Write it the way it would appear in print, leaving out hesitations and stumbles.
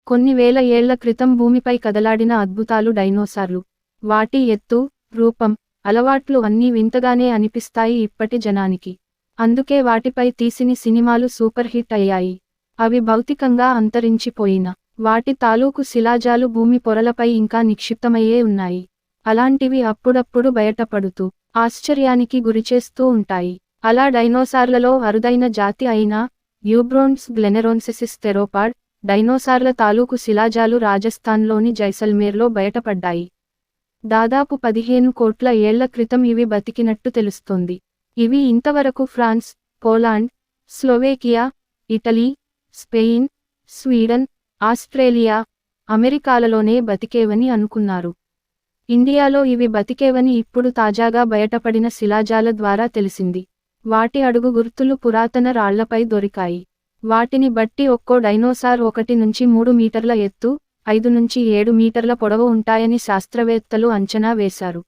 కొన్ని వేల ఏళ్ల క్రితం భూమిపై కదలాడిన అద్భుతాలు డైనోసార్లు. వాటి ఎత్తు, రూపం, అలవాట్లు అన్నీ వింతగానే అనిపిస్తాయి ఇప్పటి జనానికి. అందుకే వాటిపై తీసిని సినిమాలు సూపర్ హిట్ అయ్యాయి. అవి భౌతికంగా అంతరించిపోయిన వాటి తాలూకు శిలాజాలు భూమి పొరలపై ఇంకా నిక్షిప్తమయ్యే ఉన్నాయి. అలాంటివి అప్పుడప్పుడు బయటపడుతూ ఆశ్చర్యానికి గురిచేస్తూ ఉంటాయి. అలా డైనోసార్లలో అరుదైన జాతి అయిన యూబ్రోన్స్ గ్లెనెరోన్సెసిస్ థెరోపాడ్ డైనోసార్ల తాలూకు శిలాజాలు రాజస్థాన్లోని జైసల్మేర్లో బయటపడ్డాయి. దాదాపు 15 కోట్ల ఏళ్ల క్రితం ఇవి బతికినట్టు తెలుస్తోంది. ఇవి ఇంతవరకు France, Poland, Slovakia, Italy, Spain, Sweden, Australia, అమెరికాలలోనే బతికేవని అనుకున్నారు. ఇండియాలో ఇవి బతికేవని ఇప్పుడు తాజాగా బయటపడిన శిలాజాల ద్వారా తెలిసింది. వాటి అడుగు గుర్తులు పురాతన రాళ్లపై దొరికాయి. వాటిని బట్టి ఒక్కో డైనోసార్ 1 నుంచి 3 మీటర్ల ఎత్తు, 5 నుంచి 7 మీటర్ల పొడవు ఉంటాయని శాస్త్రవేత్తలు అంచనా వేశారు.